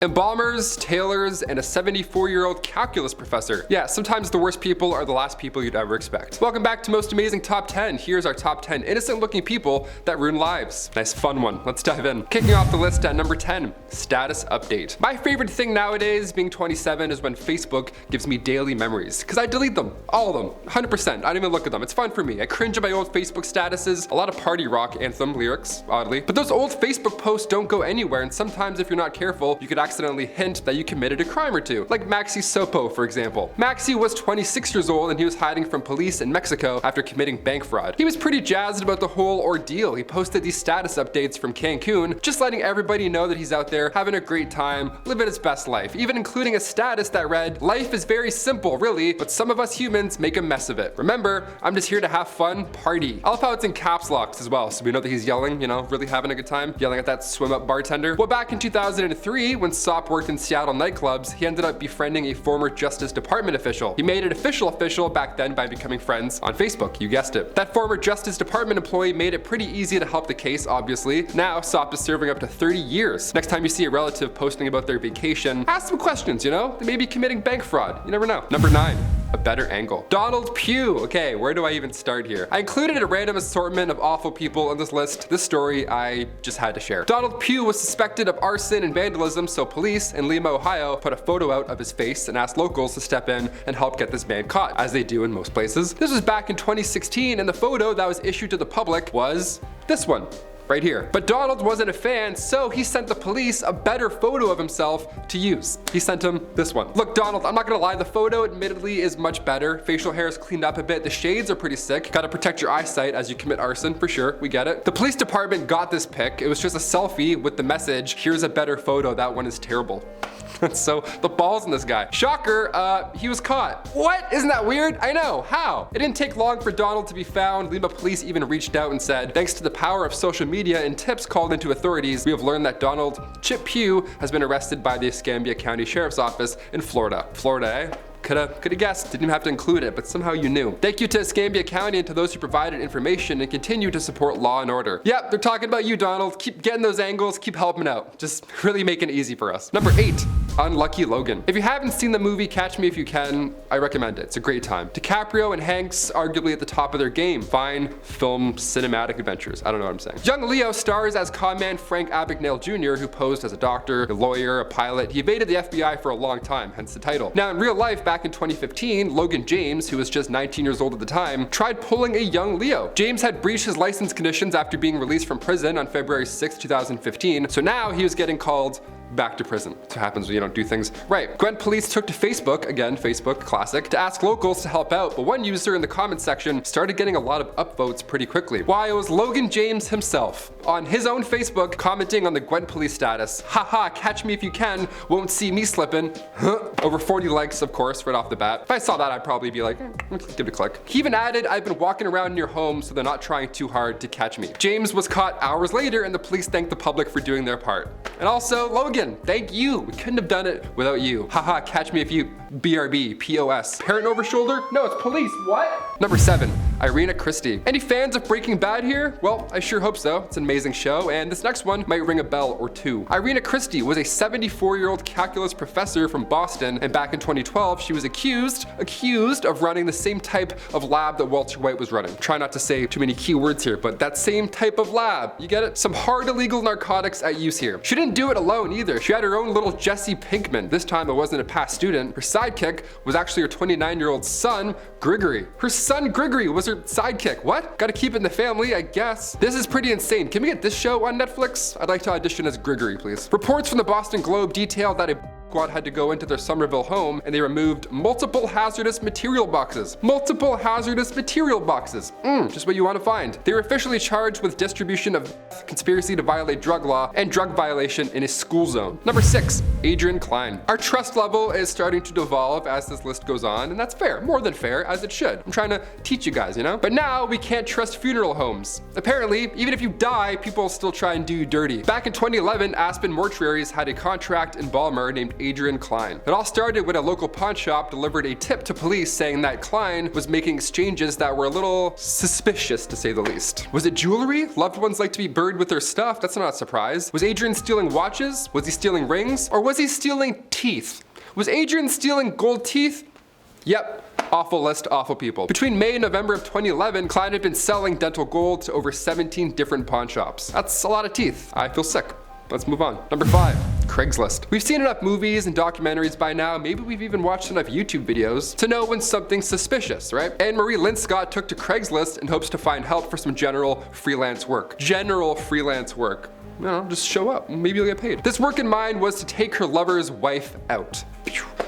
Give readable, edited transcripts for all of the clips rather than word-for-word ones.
Embalmers, tailors, and a 74-year-old calculus professor. Yeah, sometimes the worst people are the last people you'd ever expect. Welcome back to Most Amazing Top 10. Here's our top 10 innocent-looking people that ruin lives. Nice fun one. Let's dive in. Kicking off the list at number 10, status update. My favorite thing nowadays, being 27, is when Facebook gives me daily memories, because I delete them. All of them. 100%. I don't even look at them. It's fun for me. I cringe at my old Facebook statuses. A lot of party rock anthem lyrics, oddly. But those old Facebook posts don't go anywhere, and sometimes if you're not careful, you could accidentally hint that you committed a crime or two. Like Maxi Sopo, for example. Maxi was 26 years old and he was hiding from police in Mexico after committing bank fraud. He was pretty jazzed about the whole ordeal. He posted these status updates from Cancun, just letting everybody know that he's out there having a great time, living his best life, even including a status that read, "Life is very simple, really, but some of us humans make a mess of it. Remember, I'm just here to have fun, party." I love how it's in caps locks as well, so we know that he's yelling, you know, really having a good time, yelling at that swim-up bartender. Well, back in 2003, when Sop worked in Seattle nightclubs, he ended up befriending a former Justice Department official. He made it official back then by becoming friends on Facebook, you guessed it. That former Justice Department employee made it pretty easy to help the case, obviously. Now, Sop is serving up to 30 years. Next time you see a relative posting about their vacation, ask some questions, you know? They may be committing bank fraud, you never know. Number 9. A better angle. Donald Pugh. Okay, where do I even start here? I included a random assortment of awful people on this list. This story I just had to share. Donald Pugh was suspected of arson and vandalism, so police in Lima, Ohio put a photo out of his face and asked locals to step in and help get this man caught, as they do in most places. This was back in 2016, and the photo that was issued to the public was this one. Right here. But Donald wasn't a fan, so he sent the police a better photo of himself to use. He sent him this one. Look, Donald, I'm not gonna lie, the photo admittedly is much better. Facial hair is cleaned up a bit. The shades are pretty sick. Gotta protect your eyesight as you commit arson, for sure. We get it. The police department got this pic. It was just a selfie with the message, "Here's a better photo. That one is terrible." So the balls in this guy. Shocker, he was caught. What? Isn't that weird? I know. How? It didn't take long for Donald to be found. Lima police even reached out and said, thanks to the power of social media and tips called into authorities, we have learned that Donald Chip Pugh has been arrested by the Escambia County Sheriff's Office in Florida. Florida, eh? Coulda guessed, didn't even have to include it, but somehow you knew. Thank you to Escambia County and to those who provided information and continue to support law and order. Yep, they're talking about you, Donald. Keep getting those angles, keep helping out. Just really making it easy for us. Number 8, Unlucky Logan. If you haven't seen the movie Catch Me If You Can, I recommend it. It's a great time. DiCaprio and Hanks arguably at the top of their game. Fine film cinematic adventures. I don't know what I'm saying. Young Leo stars as conman Frank Abagnale Jr., who posed as a doctor, a lawyer, a pilot. He evaded the FBI for a long time, hence the title. Now in real life, back in 2015, Logan James, who was just 19 years old at the time, tried pulling a young Leo. James had breached his license conditions after being released from prison on February 6, 2015, so now he was getting called back to prison. That's what happens when you don't do things right. Gwent police took to Facebook, again, Facebook, classic, to ask locals to help out, but one user in the comment section started getting a lot of upvotes pretty quickly. Why, it was Logan James himself, on his own Facebook, commenting on the Gwent police status. Haha, catch me if you can, won't see me slipping. Over 40 likes, of course, right off the bat. If I saw that, I'd probably be like, give it a click. He even added, I've been walking around near home, so they're not trying too hard to catch me. James was caught hours later, and the police thanked the public for doing their part. And also, Logan, thank you. We couldn't have done it without you. Haha, catch me if you, BRB, POS. Parent over shoulder? No, it's police, what? Number 7, Irina Kristy. Any fans of Breaking Bad here? Well, I sure hope so. It's an amazing show, and this next one might ring a bell or two. Irina Kristy was a 74-year-old calculus professor from Boston, and back in 2012, she was accused of running the same type of lab that Walter White was running. Try not to say too many keywords here, but that same type of lab. You get it? Some hard illegal narcotics at use here. She didn't do it alone either. She had her own little Jesse Pinkman. This time it wasn't a past student. Her sidekick was actually her 29-year-old son, Grigory. Her son Grigory was her sidekick. What? Gotta keep it in the family, I guess. This is pretty insane. Can we get this show on Netflix? I'd like to audition as Grigory, please. Reports from the Boston Globe detailed that a squad had to go into their Somerville home and they removed multiple hazardous material boxes. Multiple hazardous material boxes. Just what you want to find. They were officially charged with distribution of conspiracy to violate drug law and drug violation in a school zone. Number 6, Adrian Kline. Our trust level is starting to devolve as this list goes on, and that's fair, more than fair, as it should. I'm trying to teach you guys, you know? But now we can't trust funeral homes. Apparently, even if you die, people still try and do you dirty. Back in 2011, Aspen Mortuaries had a contract in Bolber named Adrian Kline. It all started when a local pawn shop delivered a tip to police saying that Kline was making exchanges that were a little suspicious, to say the least. Was it jewelry? Loved ones like to be buried with their stuff. That's not a surprise. Was Adrian stealing watches? Was he stealing rings? Or was he stealing teeth? Was Adrian stealing gold teeth? Yep. Awful list, awful people. Between May and November of 2011, Kline had been selling dental gold to over 17 different pawn shops. That's a lot of teeth. I feel sick. Let's move on. Number 5, Craigslist. We've seen enough movies and documentaries by now, maybe we've even watched enough YouTube videos to know when something's suspicious, right? Anne Marie Lynn Scott took to Craigslist in hopes to find help for some general freelance work. General freelance work. You know, just show up, maybe you'll get paid. This work in mind was to take her lover's wife out.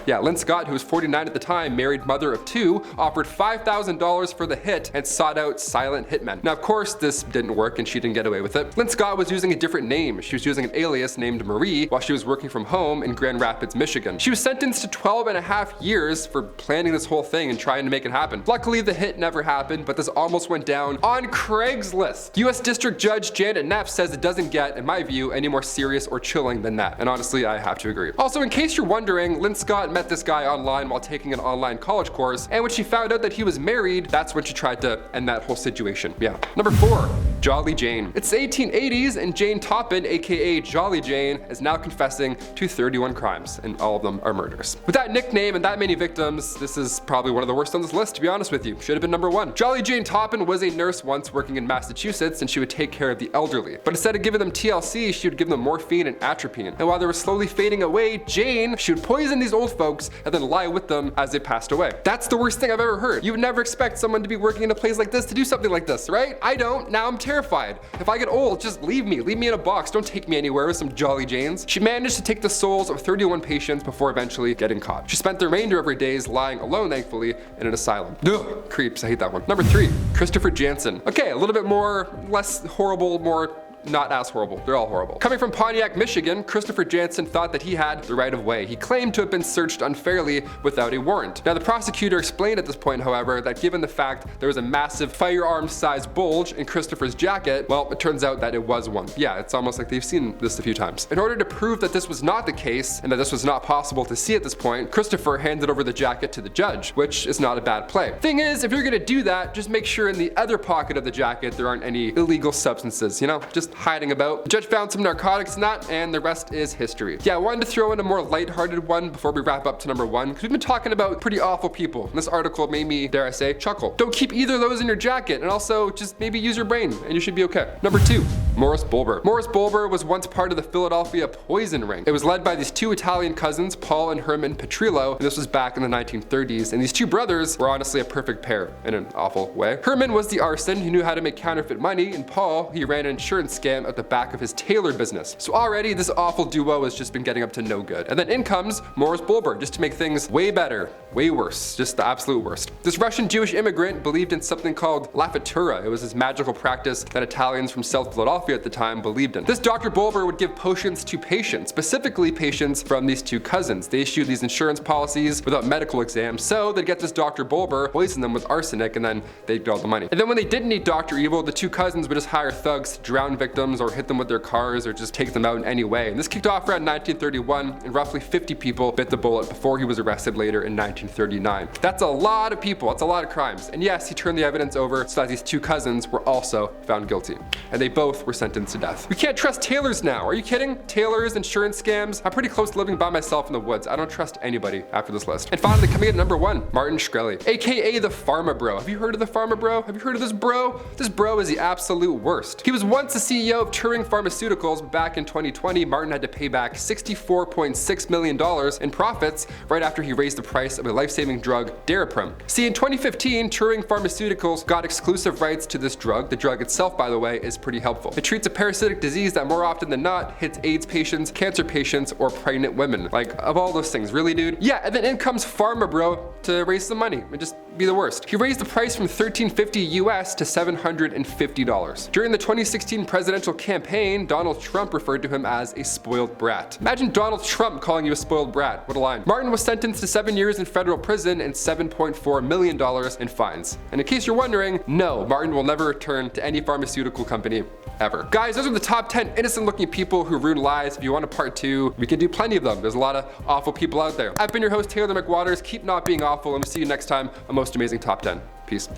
Yeah, Lynn Scott, who was 49 at the time, married mother of 2, offered $5,000 for the hit and sought out silent hitmen. Now, of course, this didn't work and she didn't get away with it. Lynn Scott was using a different name. She was using an alias named Marie while she was working from home in Grand Rapids, Michigan. She was sentenced to 12.5 years for planning this whole thing and trying to make it happen. Luckily, the hit never happened, but this almost went down on Craigslist. US District Judge Janet Neff says it doesn't get, in my view, any more serious or chilling than that. And honestly, I have to agree. Also, in case you're wondering, Lynn Scott met this guy online while taking an online college course, and when she found out that he was married, that's when she tried to end that whole situation. Yeah. Number 4, Jolly Jane. It's the 1880s and Jane Toppin, aka Jolly Jane, is now confessing to 31 crimes, and all of them are murders. With that nickname and that many victims, this is probably one of the worst on this list, to be honest with you. Should have been number 1. Jolly Jane Toppin was a nurse once working in Massachusetts, and she would take care of the elderly. But instead of giving them TLC, she would give them morphine and atropine. And while they were slowly fading away, Jane, she would poison these old folks and then lie with them as they passed away. That's the worst thing I've ever heard. You would never expect someone to be working in a place like this to do something like this, right? I don't. Now I'm terrified. If I get old, just leave me. Leave me in a box. Don't take me anywhere with some Jolly Janes. She managed to take the souls of 31 patients before eventually getting caught. She spent the remainder of her days lying alone, thankfully, in an asylum. Ugh, creeps. I hate that one. Number 3, Christopher Jansen. Okay, a little bit more, less horrible, more not as horrible. They're all horrible. Coming from Pontiac, Michigan, Christopher Jansen thought that he had the right of way. He claimed to have been searched unfairly without a warrant. Now, the prosecutor explained at this point, however, that given the fact there was a massive firearm-sized bulge in Christopher's jacket, well, it turns out that it was one. Yeah, it's almost like they've seen this a few times. In order to prove that this was not the case and that this was not possible to see at this point, Christopher handed over the jacket to the judge, which is not a bad play. Thing is, if you're gonna do that, just make sure in the other pocket of the jacket there aren't any illegal substances, you know, just hiding about. The judge found some narcotics in that, and the rest is history. Yeah, I wanted to throw in a more lighthearted one before we wrap up to number 1, because we've been talking about pretty awful people, and this article made me, dare I say, chuckle. Don't keep either of those in your jacket, and also just maybe use your brain, and you should be okay. Number 2, Morris Bolber. Morris Bolber was once part of the Philadelphia poison ring. It was led by these 2 Italian cousins, Paul and Herman Petrillo, and this was back in the 1930s, and these 2 brothers were honestly a perfect pair in an awful way. Herman was the arson, he knew how to make counterfeit money, and Paul, he ran an insurance scam at the back of his tailor business. So already this awful duo has just been getting up to no good. And then in comes Morris Bolber, just to make things way better, way worse, just the absolute worst. This Russian Jewish immigrant believed in something called La Fattura. It was this magical practice that Italians from South Philadelphia at the time believed in. This Dr. Bolber would give potions to patients, specifically patients from these 2 cousins. They issued these insurance policies without medical exams, so they'd get this Dr. Bolber, poison them with arsenic, and then they'd get all the money. And then when they didn't need Dr. Evil, the 2 cousins would just hire thugs to drown victims or hit them with their cars or just take them out in any way. And this kicked off around 1931, and roughly 50 people bit the bullet before he was arrested later in 1939. That's a lot of people, that's a lot of crimes. And yes, he turned the evidence over so that these 2 cousins were also found guilty. And they both were sentenced to death. We can't trust tailors now, are you kidding? Tailors, insurance scams. I'm pretty close to living by myself in the woods. I don't trust anybody after this list. And finally, coming in at number 1, Martin Shkreli, aka the Pharma Bro. Have you heard of the Pharma Bro? Have you heard of this bro? This bro is the absolute worst. He was once the CEO of Turing Pharmaceuticals. Back in 2020, Martin had to pay back $64.6 million in profits right after he raised the price of a life-saving drug, Daraprim. See, in 2015, Turing Pharmaceuticals got exclusive rights to this drug. The drug itself, by the way, is pretty helpful. It treats a parasitic disease that more often than not hits AIDS patients, cancer patients, or pregnant women. Like, of all those things, really, dude? Yeah, and then in comes Pharma Bro to raise some money and just be the worst. He raised the price from $13.50 US to $750. During the 2016 presidential campaign, Donald Trump referred to him as a spoiled brat. Imagine Donald Trump calling you a spoiled brat. What a line. Martin was sentenced to 7 years in federal prison and $7.4 million in fines. And in case you're wondering, no, Martin will never return to any pharmaceutical company ever. Guys, those are the top 10 innocent looking people who ruin lives. If you want a part 2, we can do plenty of them. There's a lot of awful people out there. I've been your host, Taylor McWaters. Keep not being awful, and we'll see you next time on Most Amazing Top 10. Peace.